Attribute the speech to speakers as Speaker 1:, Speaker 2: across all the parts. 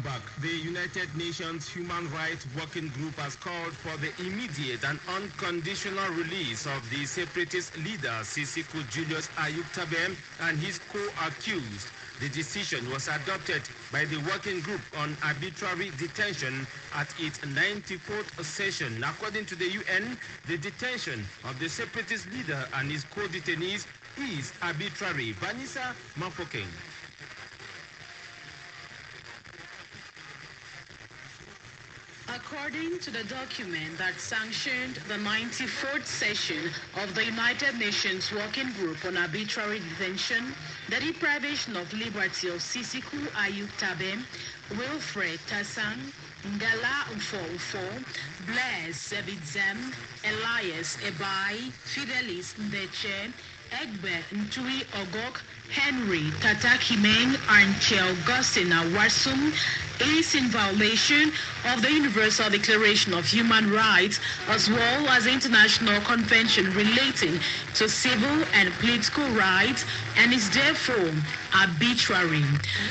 Speaker 1: back. The United Nations Human Rights Working Group has called for the immediate and unconditional release of the separatist leader Sisiku Julius Ayuk-Tabem and his co-accused. The decision was adopted by the Working Group on Arbitrary Detention at its 94th session. According to the UN, the detention of the separatist leader and his co-detainees is arbitrary. Vanessa Mafokeng.
Speaker 2: According to the document that sanctioned the 94th session of the United Nations Working Group on Arbitrary Detention, the deprivation of liberty of Sisiku Ayuk-Tabem, Wilfred Tassang, Ngala Ufo, Blaise Sebidzem, Elias Ebai, Fidelis Ndeche, Egbe Ntui Ogok, Henry Tatakimeng, and Augustine Awasum is in violation of the Universal Declaration of Human Rights as well as the International Convention relating to civil and political rights and is therefore arbitrary.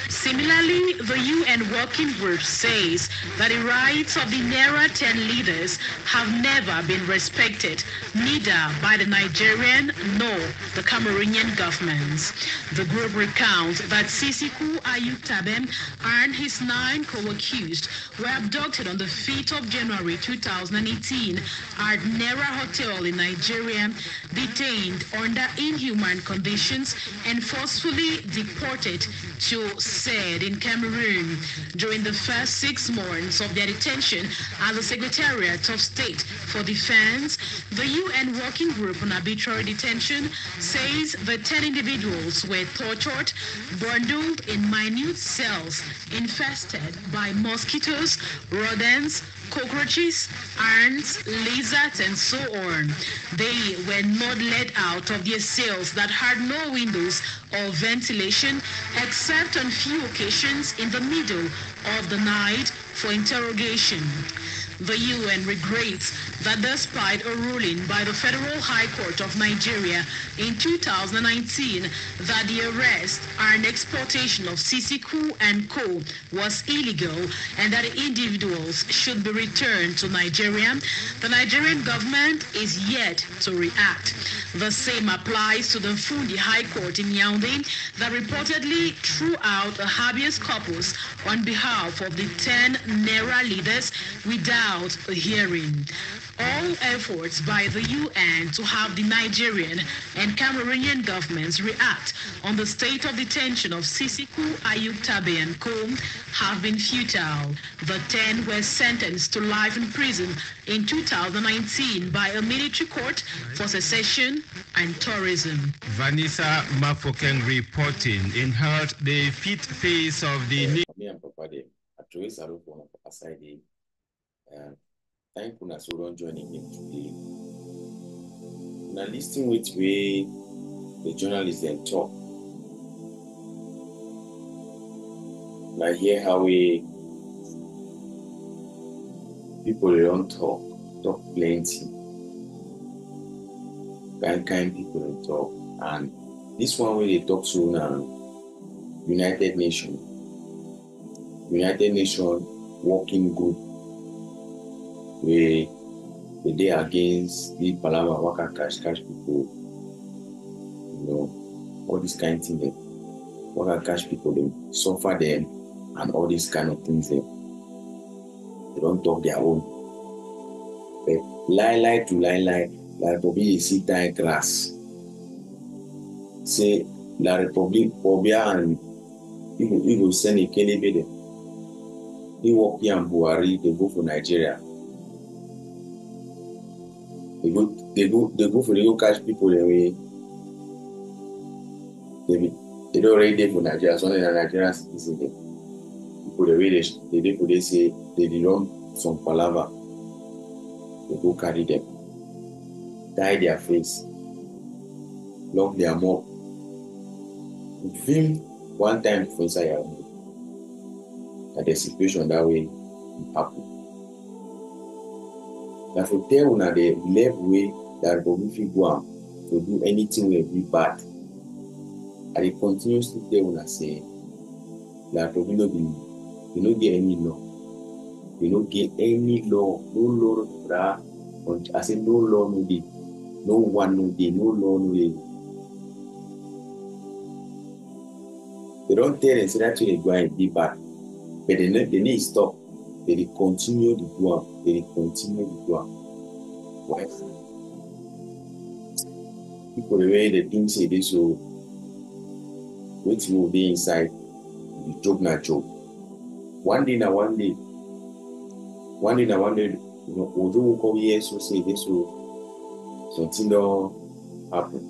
Speaker 2: Similarly, the UN Working Group says that the rights of the NERA 10 leaders have never been respected, neither by the Nigerian nor the Cameroonian governments. The group recounts that Sisiku Ayuk-Tabem and his 9 co-accused were abducted on the 5th of January 2018 at Nera Hotel in Nigeria, detained under inhuman conditions and forcefully deported to SED in Cameroon. During the first 6 months of their detention at the Secretariat of State for Defense, the UN Working Group on Arbitrary Detention says the 10 individuals were tortured, bundled in minute cells infested by mosquitoes, rodents, cockroaches, ants, lizards, and so on. They were not let out of their cells that had no windows or ventilation except on few occasions in the middle of the night for interrogation. The UN regrets that despite a ruling by the Federal High Court of Nigeria in 2019 that the arrest and exportation of Sisiku and Co. was illegal and that the individuals should be returned to Nigeria, the Nigerian government is yet to react. The same applies to the Fundi High Court in Yaoundé that reportedly threw out a habeas corpus on behalf of the 10 NERA leaders without a hearing. All efforts by the UN to have the Nigerian and Cameroonian governments react on the state of detention of Sisiku Ayuk-Tabem and Co. have been futile. The 10 were sentenced to life in prison in 2019 by a military court for secession and tourism.
Speaker 1: Vanessa Mafokeng reporting. In heard the fifth phase of the
Speaker 3: thank you so much for joining me today. Now listening with way the journalists then talk. Now hear how people don't talk plenty. Kind people don't talk. And this one way they talk so now, United Nations Working Group, where they against the Palama Waka cash people, all these kind of things, Waka cash people, they suffer them, and all these kind of things, they don't talk their own. But lie, like Bobby sit down grass. Say, La Republic, Pobia, and you will send a Kennedy there. They walk here and Buhari, they go for Nigeria. They go for the go catch people anyway. They don't already there for Nigeria, so they're Nigerian citizens. People they say they belong some palava. They go carry them, tie their face, lock their mouth, film one time for inside your room. That the situation that way happen. That for tell una the left way that Republic go on to do anything will be bad. And they continuously tell una say that Republic no be They don't get any law. They don't get any law. No law. I say no law, no day. No one, no day. No law, no day. They don't tell them, say that's why they go and be bad. But they need to stop. They continue to do it. They continue to do it. Why? People the way they think say this, so wait will be inside. The joke na joke. One day, although we come here, so say this, so something don't happen.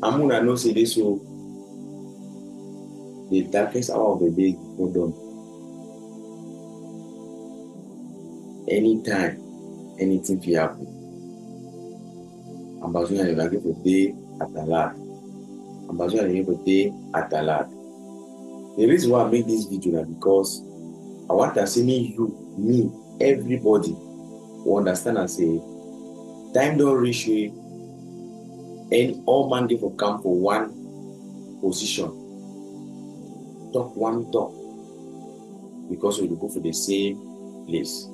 Speaker 3: I'm gonna know say this, so the darkest hour of the day go done. Anytime, anything can happen. Ambazonia is like for day at a lot. Ambazonia is for day at a lot. The reason why I make this video is because I want to see me, everybody will understand and say, time don't reach you, and all man give for come for one position. Talk one talk. Because we will go for the same place.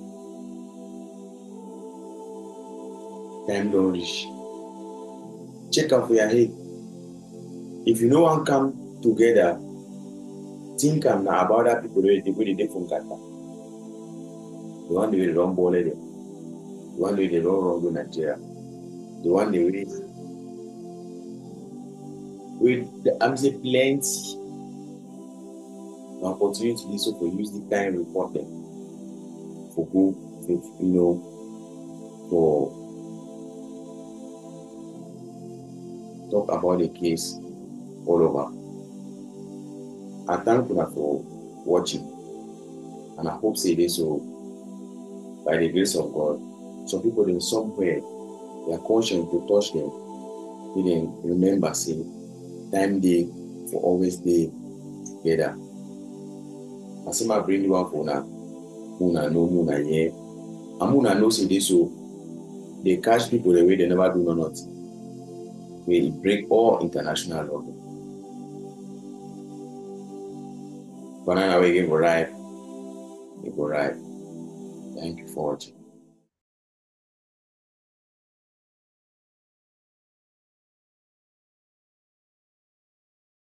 Speaker 3: Time don't reach. Check out for your head. If you know one come together, think about that people who they different kata. The one they run ball there. The one they run wrong in Nigeria. The one they with the I'm saying plenty. The opportunity to so for use the time report them. For go, for talk about the case all over. I thank you for watching, and I hope say this so by the grace of God, some people in somewhere their conscience to touch them, they didn't remember say time day for always day together. I say my bring you one for now, Muna here. And Muna know say this so they catch people the way they never do nothing. We break all international law. But now we give a right. Thank you for watching.